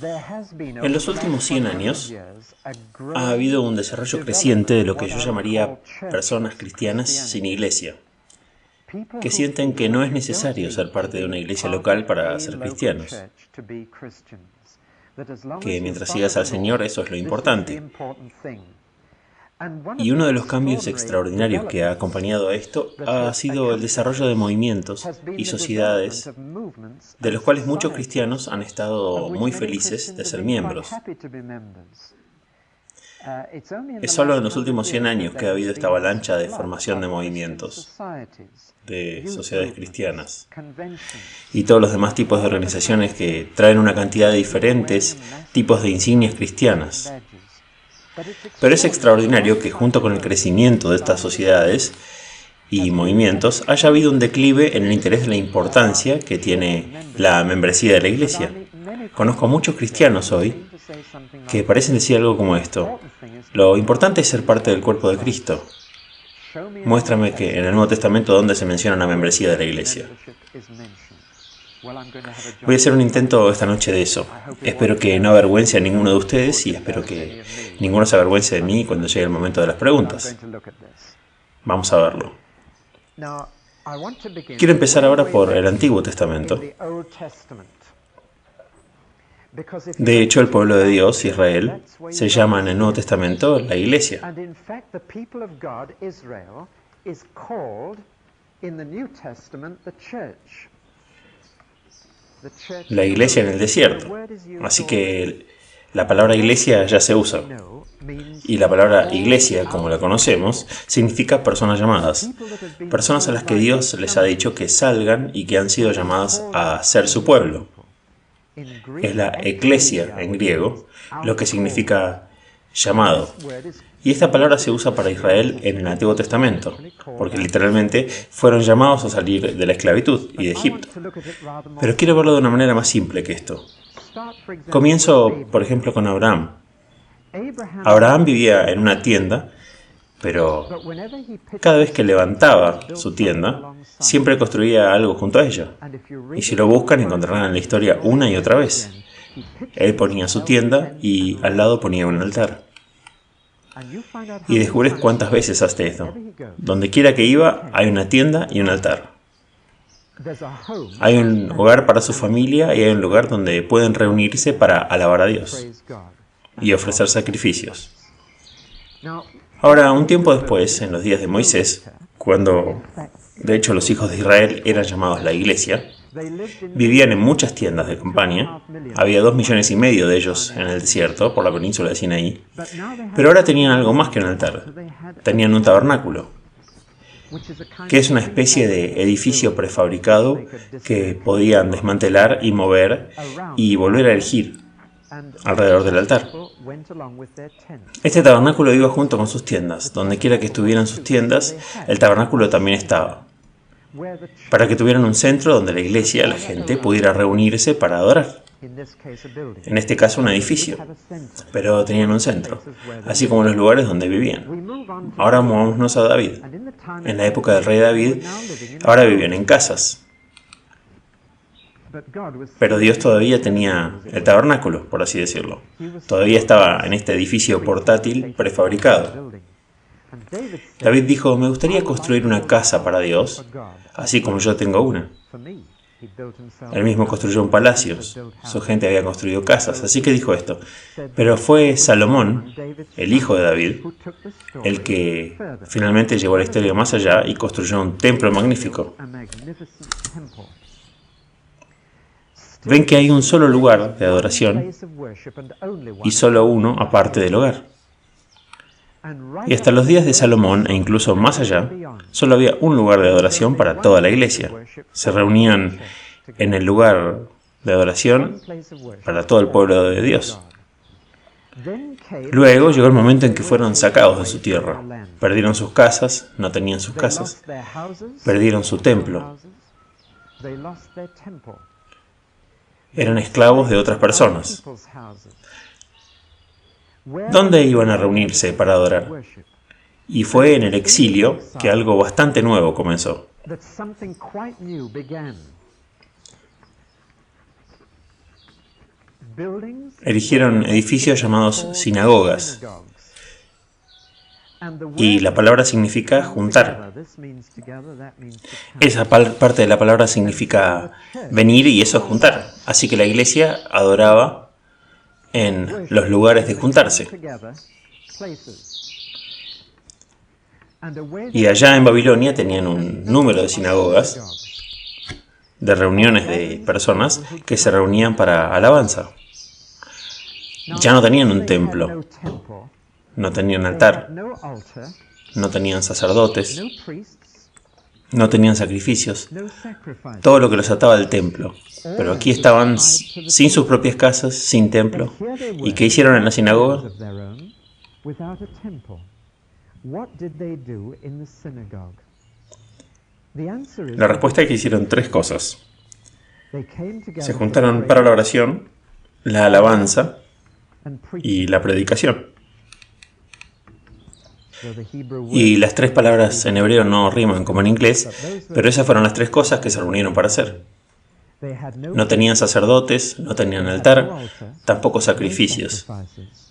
En los últimos 100 años ha habido un desarrollo creciente de lo que yo llamaría personas cristianas sin iglesia, que sienten que no es necesario ser parte de una iglesia local para ser cristianos, que mientras sigas al Señor eso es lo importante. Y uno de los cambios extraordinarios que ha acompañado a esto ha sido el desarrollo de movimientos y sociedades de los cuales muchos cristianos han estado muy felices de ser miembros. Es solo en los últimos 100 años que ha habido esta avalancha de formación de movimientos, de sociedades cristianas, y todos los demás tipos de organizaciones que traen una cantidad de diferentes tipos de insignias cristianas. Pero es extraordinario que junto con el crecimiento de estas sociedades y movimientos haya habido un declive en el interés de la importancia que tiene la membresía de la Iglesia. Conozco a muchos cristianos hoy que parecen decir algo como esto: lo importante es ser parte del cuerpo de Cristo. Muéstrame que en el Nuevo Testamento donde se menciona la membresía de la Iglesia. Voy a hacer un intento esta noche de eso. Espero que no avergüence a ninguno de ustedes y espero que ninguno se avergüence de mí cuando llegue el momento de las preguntas. Vamos a verlo. Quiero empezar ahora por el Antiguo Testamento. De hecho, el pueblo de Dios, Israel, se llama en el Nuevo Testamento la Iglesia. La iglesia en el desierto. Así que la palabra iglesia ya se usa. Y la palabra iglesia, como la conocemos, significa personas llamadas. Personas a las que Dios les ha dicho que salgan y que han sido llamadas a ser su pueblo. Es la eclesia en griego, lo que significa llamado. Y esta palabra se usa para Israel en el Antiguo Testamento, porque literalmente fueron llamados a salir de la esclavitud y de Egipto. Pero quiero verlo de una manera más simple que esto. Comienzo, por ejemplo, con Abraham. Abraham vivía en una tienda, pero cada vez que levantaba su tienda, siempre construía algo junto a ella. Y si lo buscan, encontrarán en la historia una y otra vez. Él ponía su tienda y al lado ponía un altar. Y descubres cuántas veces hace esto. Donde quiera que iba, hay una tienda y un altar. Hay un hogar para su familia y hay un lugar donde pueden reunirse para alabar a Dios y ofrecer sacrificios. Ahora, un tiempo después, en los días de Moisés, cuando de hecho los hijos de Israel eran llamados la Iglesia, vivían en muchas tiendas de campaña. Había 2,5 millones de ellos en el desierto, por la península de Sinaí. Pero ahora tenían algo más que un altar. Tenían un tabernáculo, que es una especie de edificio prefabricado que podían desmantelar y mover y volver a erigir alrededor del altar. Este tabernáculo iba junto con sus tiendas. Donde quiera que estuvieran sus tiendas, el tabernáculo también estaba, para que tuvieran un centro donde la iglesia, la gente, pudiera reunirse para adorar. En este caso un edificio, pero tenían un centro, así como los lugares donde vivían. Ahora movámonos a David. En la época del rey David, ahora vivían en casas. Pero Dios todavía tenía el tabernáculo, por así decirlo. Todavía estaba en este edificio portátil prefabricado. David dijo: me gustaría construir una casa para Dios, así como yo tengo una. Él mismo construyó un palacio, su gente había construido casas, así que dijo esto. Pero fue Salomón, el hijo de David, el que finalmente llevó la historia más allá y construyó un templo magnífico. Ven que hay un solo lugar de adoración y solo uno aparte del hogar. Y hasta los días de Salomón, e incluso más allá, solo había un lugar de adoración para toda la iglesia. Se reunían en el lugar de adoración para todo el pueblo de Dios. Luego llegó el momento en que fueron sacados de su tierra. Perdieron sus casas, no tenían sus casas. Perdieron su templo. Eran esclavos de otras personas. ¿Dónde iban a reunirse para adorar? Y fue en el exilio que algo bastante nuevo comenzó. erigieron edificios llamados sinagogas. Y la palabra significa juntar. Esa parte de la palabra significa venir y eso es juntar. Así que la iglesia adoraba en los lugares de juntarse. Y allá en Babilonia tenían un número de sinagogas, de reuniones de personas que se reunían para alabanza. Ya no tenían un templo, no tenían altar, no tenían sacerdotes, no tenían sacrificios, todo lo que los ataba al templo. Pero aquí estaban sin sus propias casas, sin templo. ¿Y qué hicieron en la sinagoga? La respuesta es que hicieron tres cosas. Se juntaron para la oración, la alabanza y la predicación. Y las tres palabras en hebreo no riman como en inglés, pero esas fueron las tres cosas que se reunieron para hacer. No tenían sacerdotes, no tenían altar, tampoco sacrificios,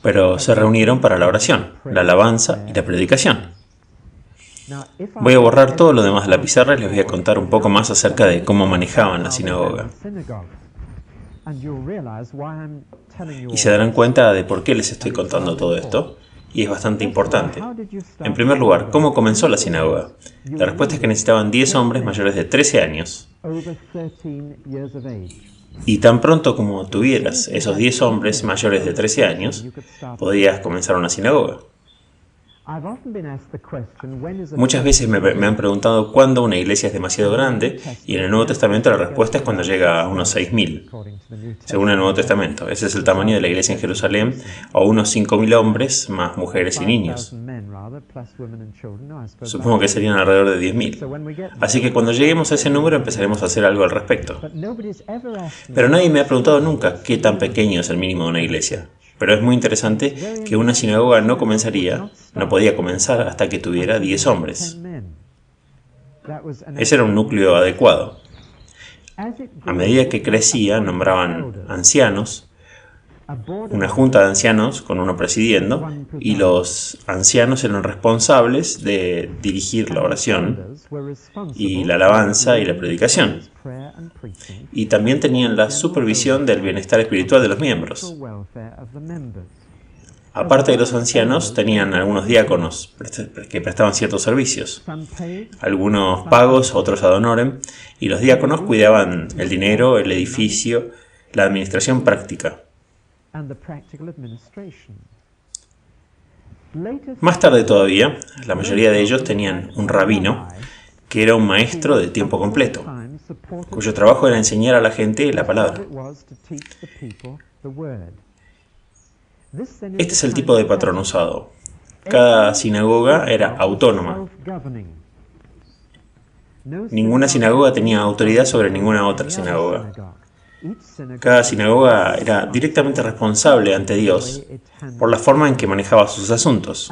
pero se reunieron para la oración, la alabanza y la predicación. Voy a borrar todo lo demás de la pizarra y les voy a contar un poco más acerca de cómo manejaban la sinagoga. Y se darán cuenta de por qué les estoy contando todo esto, y es bastante importante. En primer lugar, ¿cómo comenzó la sinagoga? La respuesta es que necesitaban 10 hombres mayores de 13 años. Y tan pronto como tuvieras esos 10 hombres mayores de 13 años, podías comenzar una sinagoga. Muchas veces me han preguntado cuándo una iglesia es demasiado grande, y en el Nuevo Testamento la respuesta es cuando llega a unos 6.000. Según el Nuevo Testamento, ese es el tamaño de la iglesia en Jerusalén, o unos 5.000 hombres más mujeres y niños. Supongo que serían alrededor de 10.000. Así que cuando lleguemos a ese número empezaremos a hacer algo al respecto. Pero nadie me ha preguntado nunca qué tan pequeño es el mínimo de una iglesia. Pero es muy interesante que una sinagoga no podía comenzar hasta que tuviera 10 hombres. Ese era un núcleo adecuado. A medida que crecía, nombraban ancianos, una junta de ancianos con uno presidiendo, y los ancianos eran responsables de dirigir la oración y la alabanza y la predicación. Y también tenían la supervisión del bienestar espiritual de los miembros. Aparte de los ancianos, tenían algunos diáconos que prestaban ciertos servicios. Algunos pagos, otros ad honorem, y los diáconos cuidaban el dinero, el edificio, la administración práctica. Más tarde todavía, la mayoría de ellos tenían un rabino, que era un maestro de tiempo completo, cuyo trabajo era enseñar a la gente la palabra. Este es el tipo de patrón usado. Cada sinagoga era autónoma. Ninguna sinagoga tenía autoridad sobre ninguna otra sinagoga. Cada sinagoga era directamente responsable ante Dios por la forma en que manejaba sus asuntos.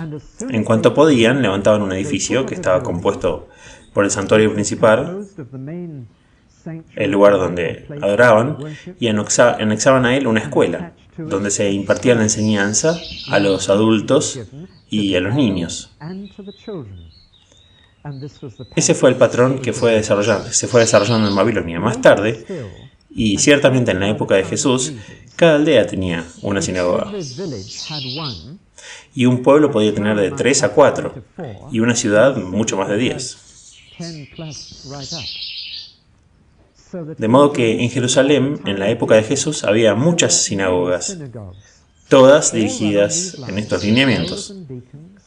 En cuanto podían, levantaban un edificio que estaba compuesto por el santuario principal, el lugar donde adoraban, y anexaban a él una escuela, donde se impartía la enseñanza a los adultos y a los niños. Ese fue el patrón que se fue desarrollando en Babilonia. Más tarde, y ciertamente en la época de Jesús, cada aldea tenía una sinagoga. Y un pueblo podía tener de 3 a 4, y una ciudad mucho más de 10. De modo que en Jerusalén, en la época de Jesús, había muchas sinagogas, todas dirigidas en estos lineamientos,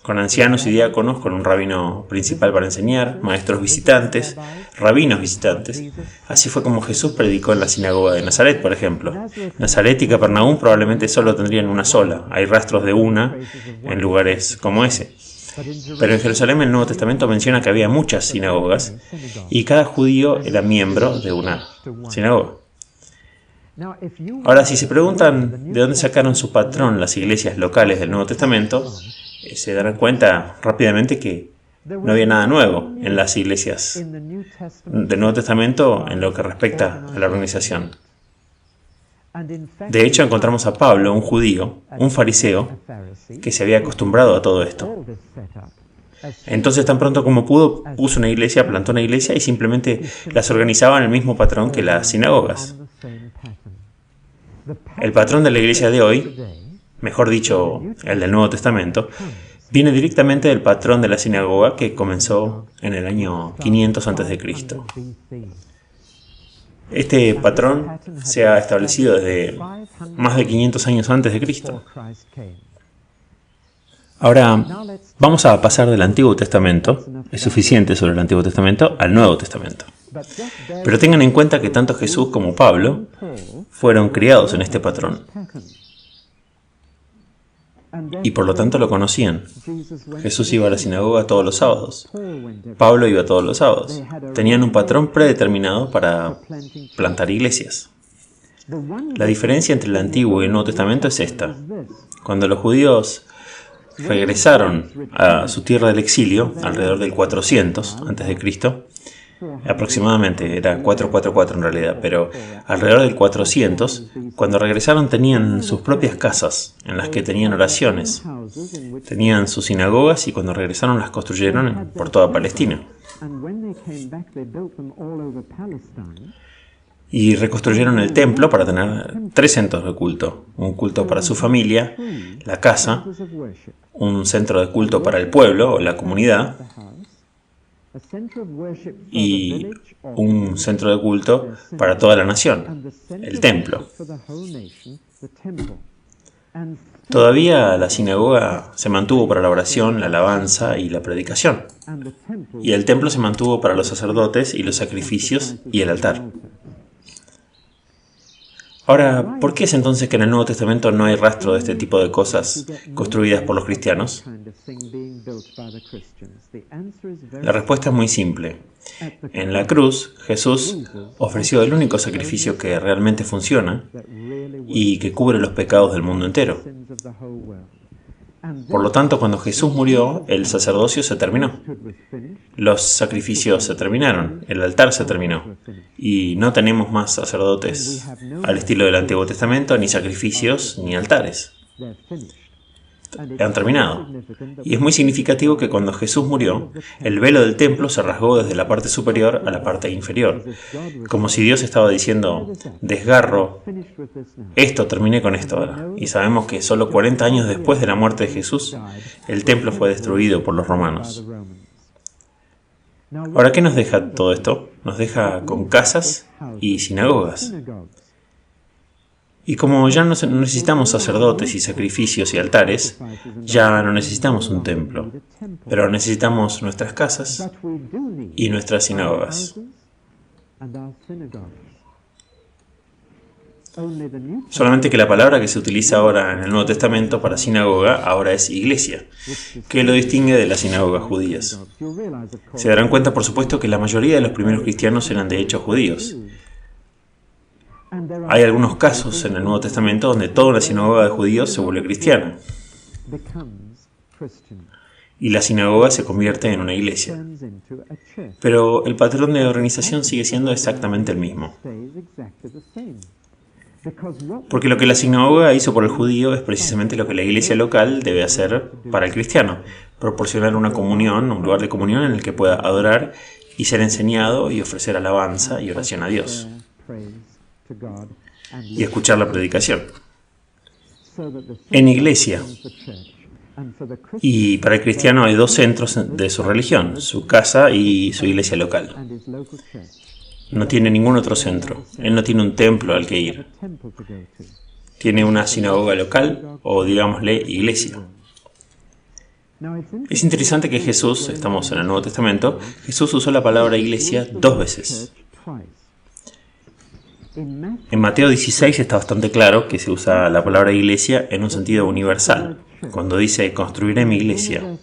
con ancianos y diáconos, con un rabino principal para enseñar, maestros visitantes, rabinos visitantes. Así fue como Jesús predicó en la sinagoga de Nazaret, por ejemplo. Nazaret y Capernaum probablemente solo tendrían una sola. Hay rastros de una en lugares como ese. Pero en Jerusalén el Nuevo Testamento menciona que había muchas sinagogas y cada judío era miembro de una sinagoga. Ahora, si se preguntan de dónde sacaron su patrón las iglesias locales del Nuevo Testamento, se darán cuenta rápidamente que no había nada nuevo en las iglesias del Nuevo Testamento en lo que respecta a la organización. De hecho, encontramos a Pablo, un judío, un fariseo, que se había acostumbrado a todo esto. Entonces, tan pronto como pudo, puso una iglesia, plantó una iglesia y simplemente las organizaba en el mismo patrón que las sinagogas. El patrón de la iglesia de hoy, mejor dicho, el del Nuevo Testamento, viene directamente del patrón de la sinagoga que comenzó en el año 500 a.C. Este patrón se ha establecido desde más de 500 años antes de Cristo. Ahora, vamos a pasar del Antiguo Testamento, es suficiente sobre el Antiguo Testamento, al Nuevo Testamento. Pero tengan en cuenta que tanto Jesús como Pablo fueron criados en este patrón. Y por lo tanto lo conocían. Jesús iba a la sinagoga todos los sábados. Pablo iba todos los sábados. Tenían un patrón predeterminado para plantar iglesias. La diferencia entre el Antiguo y el Nuevo Testamento es esta. Cuando los judíos regresaron a su tierra del exilio, alrededor del 400 a.C., aproximadamente, era 444 en realidad, pero alrededor del 400, cuando regresaron tenían sus propias casas en las que tenían oraciones, tenían sus sinagogas y cuando regresaron las construyeron por toda Palestina. Y reconstruyeron el templo para tener 3 centros de culto, un culto para su familia, la casa, un centro de culto para el pueblo o la comunidad, y un centro de culto para toda la nación, el templo. Todavía la sinagoga se mantuvo para la oración, la alabanza y la predicación, y el templo se mantuvo para los sacerdotes y los sacrificios y el altar. Ahora, ¿por qué es entonces que en el Nuevo Testamento no hay rastro de este tipo de cosas construidas por los cristianos? La respuesta es muy simple. En la cruz, Jesús ofreció el único sacrificio que realmente funciona y que cubre los pecados del mundo entero. Por lo tanto, cuando Jesús murió, el sacerdocio se terminó. Los sacrificios se terminaron, el altar se terminó. Y no tenemos más sacerdotes al estilo del Antiguo Testamento, ni sacrificios, ni altares. Han terminado. Y es muy significativo que cuando Jesús murió, el velo del templo se rasgó desde la parte superior a la parte inferior, como si Dios estaba diciendo, desgarro esto, terminé con esto ahora. Y sabemos que solo 40 años después de la muerte de Jesús, el templo fue destruido por los romanos. Ahora, ¿qué nos deja todo esto? Nos deja con casas y sinagogas. Y como ya no necesitamos sacerdotes y sacrificios y altares, ya no necesitamos un templo, pero necesitamos nuestras casas y nuestras sinagogas. Solamente que la palabra que se utiliza ahora en el Nuevo Testamento para sinagoga ahora es iglesia, que lo distingue de las sinagogas judías. Se darán cuenta, por supuesto, que la mayoría de los primeros cristianos eran de hecho judíos. Hay algunos casos en el Nuevo Testamento donde toda una sinagoga de judíos se vuelve cristiana y la sinagoga se convierte en una iglesia. Pero el patrón de organización sigue siendo exactamente el mismo. Porque lo que la sinagoga hizo por el judío es precisamente lo que la iglesia local debe hacer para el cristiano: proporcionar una comunión, un lugar de comunión en el que pueda adorar y ser enseñado y ofrecer alabanza y oración a Dios y escuchar la predicación. En iglesia y para el cristiano hay 2 centros de su religión: su casa y su iglesia local. No tiene ningún otro centro. Él no tiene un templo al que ir. Tiene una sinagoga local o, digámosle, iglesia. Es interesante que Jesús, estamos en el Nuevo Testamento, Jesús usó la palabra iglesia 2 veces. En Mateo 16 está bastante claro que se usa la palabra iglesia en un sentido universal, cuando dice construiré mi iglesia.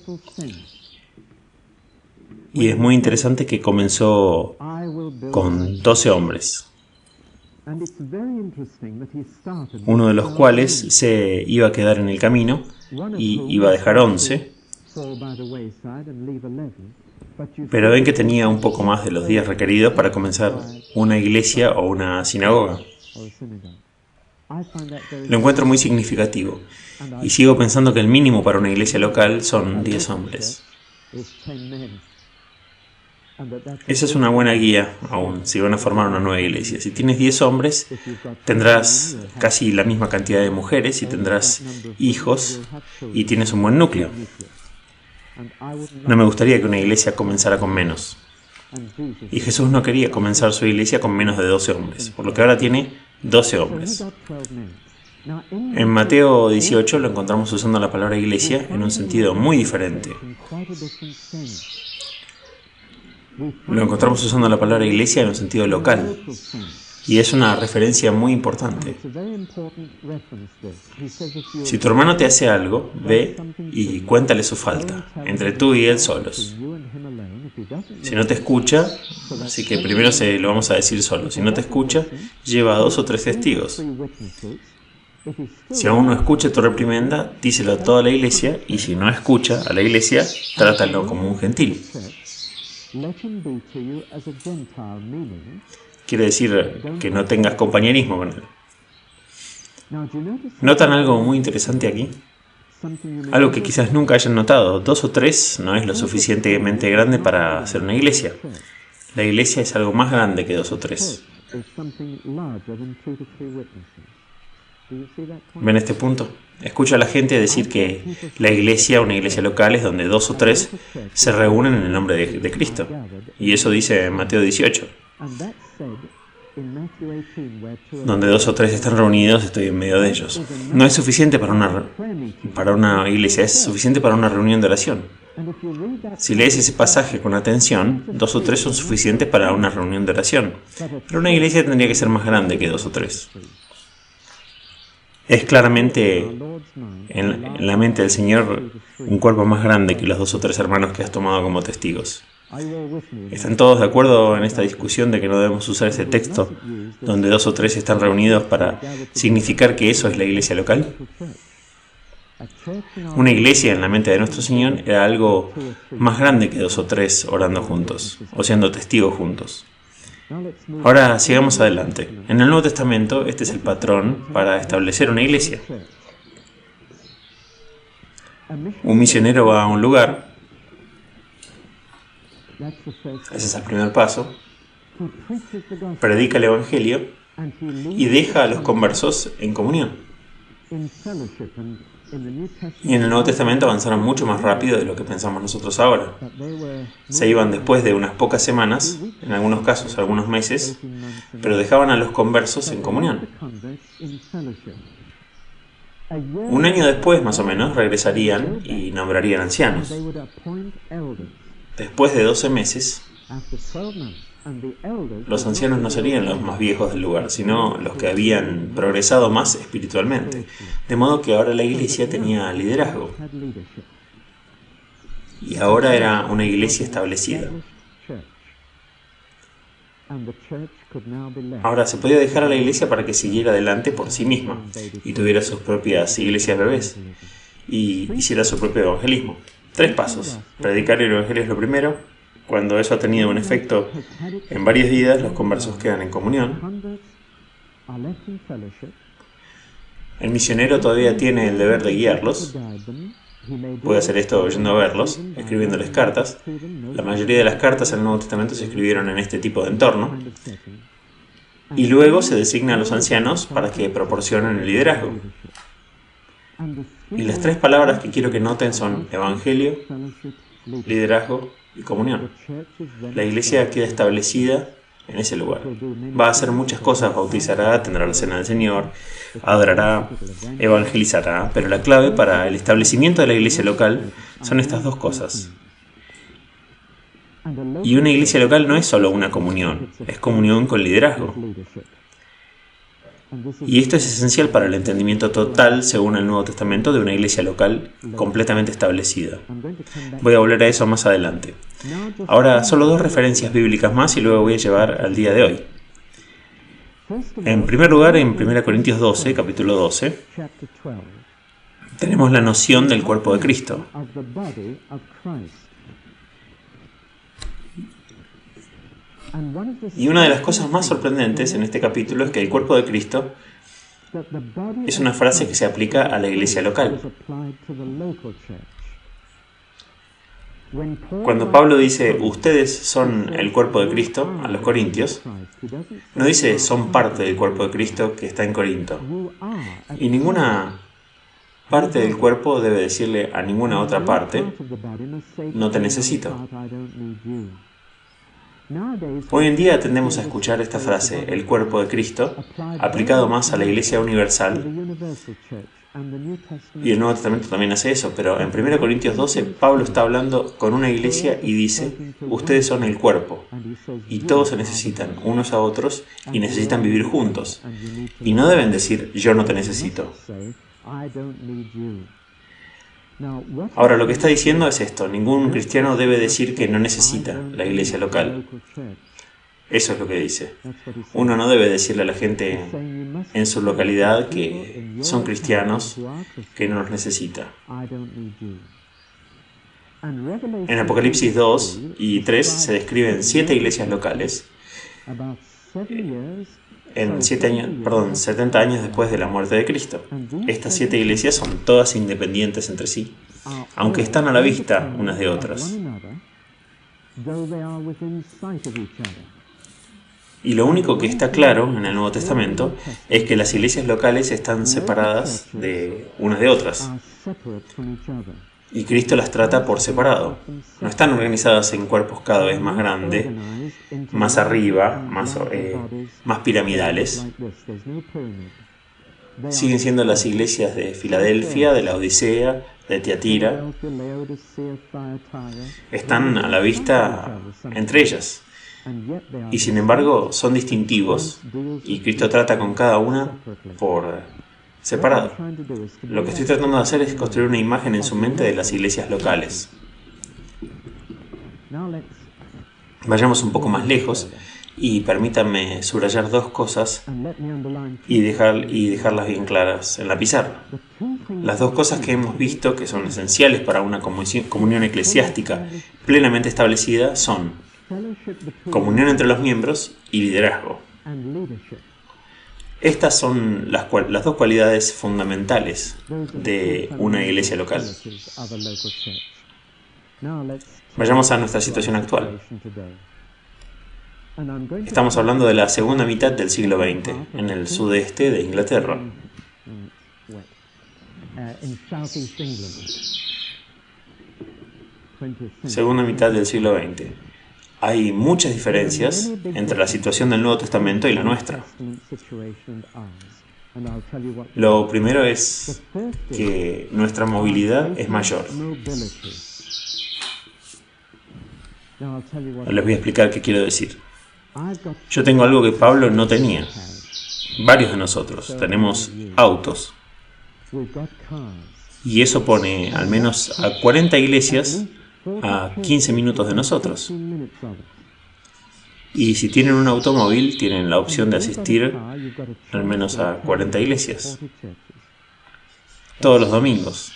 Y es muy interesante que comenzó con 12 hombres, uno de los cuales se iba a quedar en el camino y iba a dejar 11, pero ven que tenía un poco más de los días requeridos para comenzar una iglesia o una sinagoga. Lo encuentro muy significativo y sigo pensando que el mínimo para una iglesia local son 10 hombres. Esa es una buena guía aún, si van a formar una nueva iglesia. Si tienes 10 hombres, tendrás casi la misma cantidad de mujeres y tendrás hijos y tienes un buen núcleo. No me gustaría que una iglesia comenzara con menos. Y Jesús no quería comenzar su iglesia con menos de 12 hombres, por lo que ahora tiene 12 hombres. En Mateo 18 lo encontramos usando la palabra iglesia en un sentido muy diferente. Lo encontramos usando la palabra iglesia en un sentido local. Y es una referencia muy importante. Si tu hermano te hace algo, ve y cuéntale su falta, entre tú y él solos. Si no te escucha, así que primero lo vamos a decir solo. Si no te escucha, lleva a 2 o 3 testigos. Si aún no escucha tu reprimenda, díselo a toda la iglesia, y si no escucha a la iglesia, trátalo como un gentil. Quiere decir que no tengas compañerismo con él. ¿Notan algo muy interesante aquí? Algo que quizás nunca hayan notado. 2 o 3 no es lo suficientemente grande para hacer una iglesia. La iglesia es algo más grande que 2 o 3. ¿Ven este punto? Escucho a la gente decir que la iglesia, una iglesia local, es donde 2 o 3 se reúnen en el nombre de Cristo. Y eso dice en Mateo 18. Donde 2 o 3 están reunidos, estoy en medio de ellos. No es suficiente para una iglesia, es suficiente para una reunión de oración. Si lees ese pasaje con atención, 2 o 3 son suficientes para una reunión de oración. Pero una iglesia tendría que ser más grande que 2 o 3. Es claramente en la mente del Señor un cuerpo más grande que los 2 o 3 hermanos que has tomado como testigos. ¿Están todos de acuerdo en esta discusión de que no debemos usar ese texto donde 2 o 3 están reunidos para significar que eso es la iglesia local? Una iglesia en la mente de nuestro Señor era algo más grande que 2 o 3 orando juntos o siendo testigos juntos. Ahora sigamos adelante. En el Nuevo Testamento este es el patrón para establecer una iglesia. Un misionero va a un lugar. Ese es el primer paso. Predica el Evangelio y deja a los conversos en comunión. Y en el Nuevo Testamento avanzaron mucho más rápido de lo que pensamos nosotros ahora. Se iban después de unas pocas semanas, en algunos casos algunos meses, pero dejaban a los conversos en comunión. Un año después, más o menos, regresarían y nombrarían ancianos. Después de 12 meses, los ancianos no serían los más viejos del lugar, sino los que habían progresado más espiritualmente. De modo que ahora la iglesia tenía liderazgo. Y ahora era una iglesia establecida. Ahora se podía dejar a la iglesia para que siguiera adelante por sí misma y tuviera sus propias iglesias bebés y hiciera su propio evangelismo. 3 pasos. Predicar el evangelio es lo primero. Cuando eso ha tenido un efecto en varias vidas, los conversos quedan en comunión. El misionero todavía tiene el deber de guiarlos. Puede hacer esto yendo a verlos, escribiéndoles cartas. La mayoría de las cartas en el Nuevo Testamento se escribieron en este tipo de entorno. Y luego se designa a los ancianos para que proporcionen el liderazgo. Y las 3 palabras que quiero que noten son evangelio, liderazgo y comunión. La iglesia queda establecida en ese lugar. Va a hacer muchas cosas, bautizará, tendrá la cena del Señor, adorará, evangelizará, pero la clave para el establecimiento de la iglesia local son estas 2 cosas. Y una iglesia local no es solo una comunión, es comunión con liderazgo. Y esto es esencial para el entendimiento total, según el Nuevo Testamento, de una iglesia local completamente establecida. Voy a volver a eso más adelante. Ahora, solo 2 referencias bíblicas más y luego voy a llevar al día de hoy. En primer lugar, en 1 Corintios 12, capítulo 12, tenemos la noción del cuerpo de Cristo. Y una de las cosas más sorprendentes en este capítulo es que el cuerpo de Cristo Es una frase que se aplica a la iglesia local. Cuando Pablo dice, ustedes son el cuerpo de Cristo, a los corintios, no dice, son parte del cuerpo de Cristo que está en Corinto. Y ninguna parte del cuerpo debe decirle a ninguna otra parte, no te necesito. Hoy en día tendemos a escuchar esta frase, el cuerpo de Cristo, aplicado más a la iglesia universal, y el Nuevo Testamento también hace eso, pero en 1 Corintios 12 Pablo está hablando con una iglesia y dice, ustedes son el cuerpo, y todos se necesitan unos a otros y necesitan vivir juntos, y no deben decir, yo no te necesito. Ahora, lo que está diciendo es esto, ningún cristiano debe decir que no necesita la iglesia local. Eso es lo que dice. Uno no debe decirle a la gente en su localidad que son cristianos, que no los necesita. En Apocalipsis 2 y 3 se describen 7 iglesias locales en 70 años después de la muerte de Cristo. Estas 7 iglesias son todas independientes entre sí, aunque están a la vista unas de otras. Y lo único que está claro en el Nuevo Testamento es que las iglesias locales están separadas de unas de otras. Y Cristo las trata por separado. No están organizadas en cuerpos cada vez más grandes, más arriba, más piramidales. Siguen siendo las iglesias de Filadelfia, de la Odisea, de Tiatira. Están a la vista entre ellas. Y sin embargo son distintivos y Cristo trata con cada una por separado. Lo que estoy tratando de hacer es construir una imagen en su mente de las iglesias locales. Vayamos un poco más lejos y permítanme subrayar 2 cosas y dejarlas bien claras en la pizarra. Las 2 cosas que hemos visto que son esenciales para una comunión eclesiástica plenamente establecida son comunión entre los miembros y liderazgo. Estas son las 2 cualidades fundamentales de una iglesia local. Vayamos a nuestra situación actual. Estamos hablando de la segunda mitad del siglo XX, en el sudeste de Inglaterra. Segunda mitad del siglo XX. Hay muchas diferencias entre la situación del Nuevo Testamento y la nuestra. Lo primero es que nuestra movilidad es mayor. Les voy a explicar qué quiero decir. Yo tengo algo que Pablo no tenía. Varios de nosotros tenemos autos. Y eso pone al menos a 40 iglesias a 15 minutos de nosotros. Y si tienen un automóvil, tienen la opción de asistir al menos a 40 iglesias todos los domingos.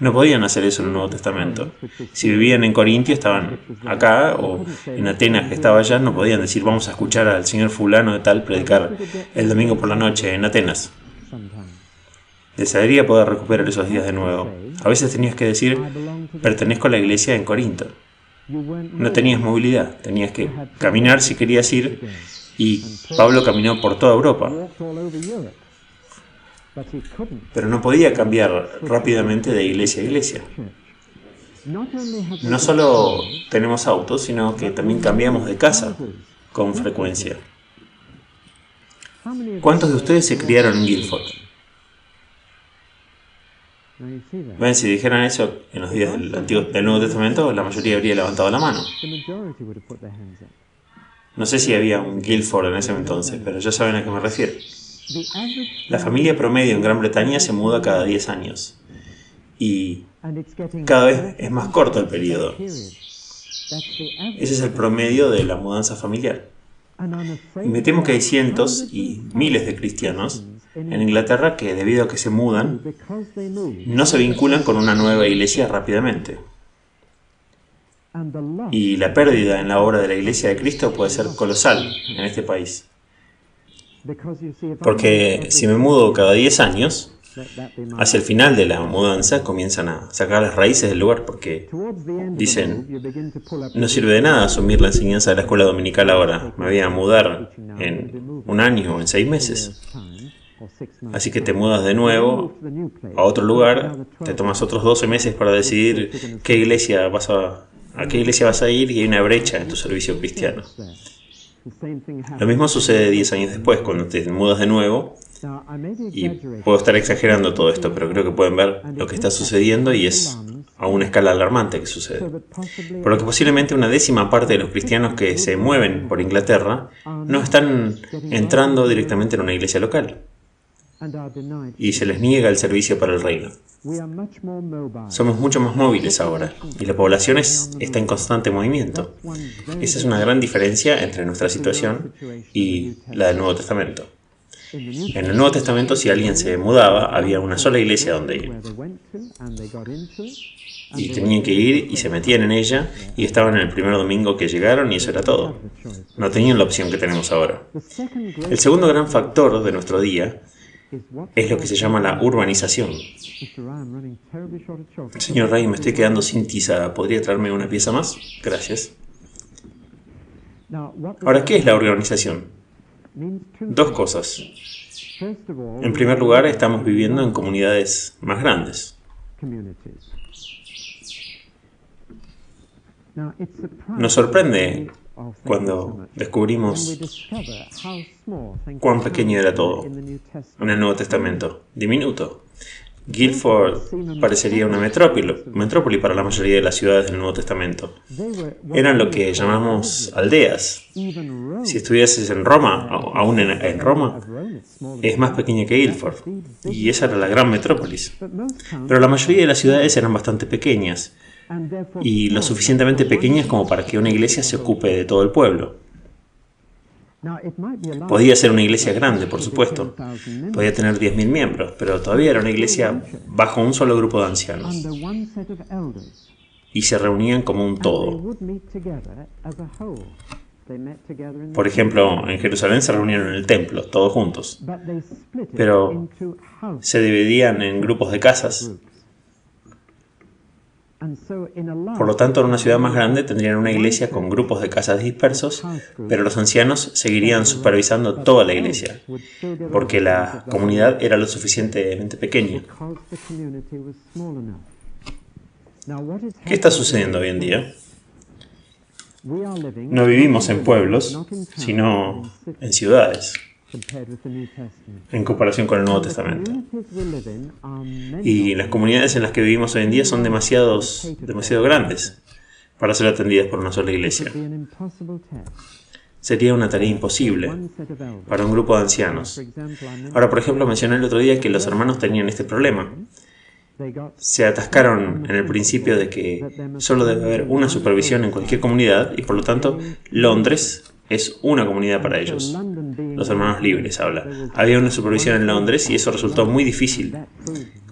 No podían hacer eso en el Nuevo Testamento. Si vivían en Corintio, estaban acá, o en Atenas, que estaba allá, no podían decir vamos a escuchar al señor fulano de tal predicar el domingo por la noche en Atenas. Desearía poder recuperar esos días de nuevo. A veces tenías que decir, pertenezco a la iglesia en Corinto. No tenías movilidad, tenías que caminar si querías ir, y Pablo caminó por toda Europa. Pero no podía cambiar rápidamente de iglesia a iglesia. No solo tenemos autos, sino que también cambiamos de casa con frecuencia. ¿Cuántos de ustedes se criaron en Guilford? Ven, si dijeran eso en los días del Nuevo Testamento, la mayoría habría levantado la mano. No sé si había un Guilford en ese entonces, pero ya saben a qué me refiero. La familia promedio en Gran Bretaña se muda cada 10 años y cada vez es más corto el periodo. Ese es el promedio de la mudanza familiar. Y me temo que hay cientos y miles de cristianos en Inglaterra que, debido a que se mudan, no se vinculan con una nueva iglesia rápidamente. Y la pérdida en la obra de la Iglesia de Cristo puede ser colosal en este país. Porque si me mudo cada 10 años, hacia el final de la mudanza comienzan a sacar las raíces del lugar porque dicen, no sirve de nada asumir la enseñanza de la escuela dominical ahora, me voy a mudar en un año o en 6 meses. Así que te mudas de nuevo a otro lugar, te tomas otros 12 meses para decidir a qué iglesia vas a ir y hay una brecha en tu servicio cristiano. Lo mismo sucede 10 años después, cuando te mudas de nuevo. Y puedo estar exagerando todo esto, pero creo que pueden ver lo que está sucediendo y es a una escala alarmante que sucede. Por lo que posiblemente una décima parte de los cristianos que se mueven por Inglaterra no están entrando directamente en una iglesia local y se les niega el servicio para el reino. Somos mucho más móviles ahora y la población está en constante movimiento. Esa es una gran diferencia entre nuestra situación y la del Nuevo Testamento. En el Nuevo Testamento, si alguien se mudaba, había una sola iglesia donde ir. Y tenían que ir y se metían en ella y estaban en el primer domingo que llegaron y eso era todo. No tenían la opción que tenemos ahora. El segundo gran factor de nuestro día es lo que se llama la urbanización. Señor Ray, me estoy quedando sin tiza. ¿Podría traerme una pieza más? Gracias. Ahora, ¿qué es la urbanización? Dos cosas. En primer lugar, estamos viviendo en comunidades más grandes. Nos sorprende cuando descubrimos cuán pequeño era todo en el Nuevo Testamento. Diminuto. Guildford parecería una metrópoli para la mayoría de las ciudades del Nuevo Testamento. Eran lo que llamamos aldeas. Si estuvieses en Roma, aún en Roma, es más pequeña que Guildford. Y esa era la gran metrópolis. Pero la mayoría de las ciudades eran bastante pequeñas. Y lo suficientemente pequeñas como para que una iglesia se ocupe de todo el pueblo. Podía ser una iglesia grande, por supuesto. Podía tener 10.000 miembros, pero todavía era una iglesia bajo un solo grupo de ancianos. Y se reunían como un todo. Por ejemplo, en Jerusalén se reunieron en el templo, todos juntos. Pero se dividían en grupos de casas. Por lo tanto, en una ciudad más grande tendrían una iglesia con grupos de casas dispersos, pero los ancianos seguirían supervisando toda la iglesia, porque la comunidad era lo suficientemente pequeña. ¿Qué está sucediendo hoy en día? No vivimos en pueblos, sino en ciudades, en comparación con el Nuevo Testamento. Y las comunidades en las que vivimos hoy en día son demasiado grandes para ser atendidas por una sola iglesia. Sería una tarea imposible para un grupo de ancianos. Ahora, por ejemplo, mencioné el otro día que los hermanos tenían este problema. Se atascaron en el principio de que solo debe haber una supervisión en cualquier comunidad y por lo tanto Londres es una comunidad para ellos. Los hermanos libres habla. Había una supervisión en Londres y eso resultó muy difícil.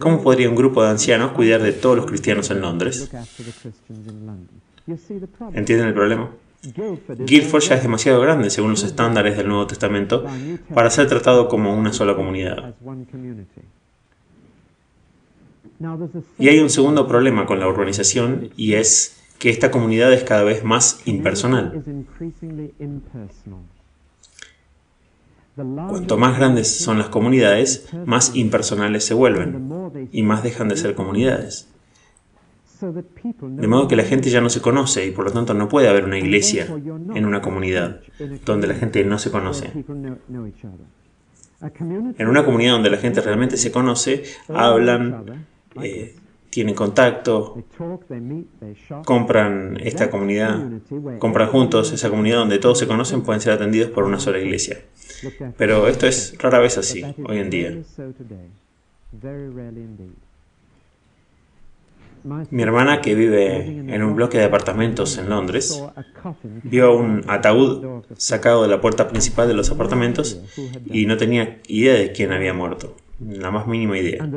¿Cómo podría un grupo de ancianos cuidar de todos los cristianos en Londres? ¿Entienden el problema? Guildford ya es demasiado grande según los estándares del Nuevo Testamento para ser tratado como una sola comunidad. Y hay un segundo problema con la urbanización y es que esta comunidad es cada vez más impersonal. Cuanto más grandes son las comunidades, más impersonales se vuelven y más dejan de ser comunidades. De modo que la gente ya no se conoce y por lo tanto no puede haber una iglesia en una comunidad donde la gente no se conoce. En una comunidad donde la gente realmente se conoce, hablan, tienen contacto, compran esta comunidad, compran juntos esa comunidad donde todos se conocen, pueden ser atendidos por una sola iglesia. Pero esto es rara vez así hoy en día. Mi hermana, que vive en un bloque de apartamentos en Londres, vio un ataúd sacado de la puerta principal de los apartamentos y no tenía idea de quién había muerto. La más mínima idea.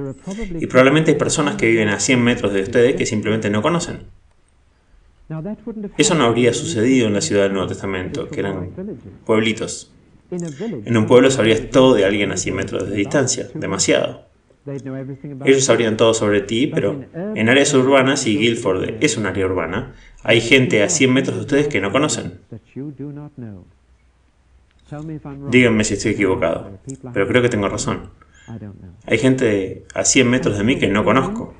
Y probablemente hay personas que viven a 100 metros de ustedes que simplemente no conocen. Eso no habría sucedido en la ciudad del Nuevo Testamento, que eran pueblitos. En un pueblo sabrías todo de alguien a 100 metros de distancia, demasiado. Ellos sabrían todo sobre ti, pero en áreas urbanas, y Guilford es un área urbana, hay gente a 100 metros de ustedes que no conocen. Díganme si estoy equivocado, pero creo que tengo razón. Hay gente a 100 metros de mí que no conozco.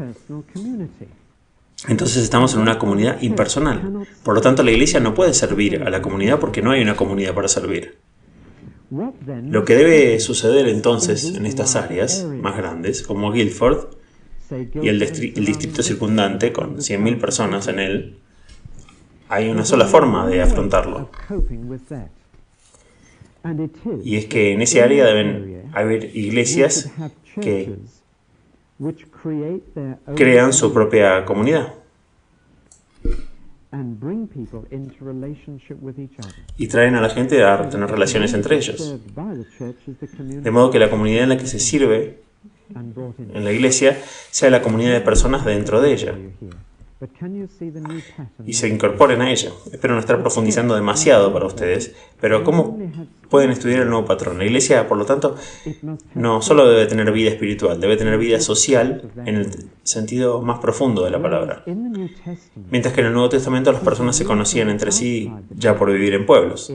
Entonces estamos en una comunidad impersonal. Por lo tanto, la iglesia no puede servir a la comunidad porque no hay una comunidad para servir. Lo que debe suceder entonces en estas áreas más grandes, como Guilford y el distrito circundante, con 100.000 personas en él, hay una sola forma de afrontarlo. Y es que en ese área deben haber iglesias que crean su propia comunidad y traen a la gente a tener relaciones entre ellos. De modo que la comunidad en la que se sirve en la iglesia sea la comunidad de personas dentro de ella y se incorporen a ella. Espero no estar profundizando demasiado para ustedes, pero ¿cómo pueden estudiar el nuevo patrón? La iglesia, por lo tanto, no solo debe tener vida espiritual, debe tener vida social en el sentido más profundo de la palabra. Mientras que en el Nuevo Testamento las personas se conocían entre sí ya por vivir en pueblos.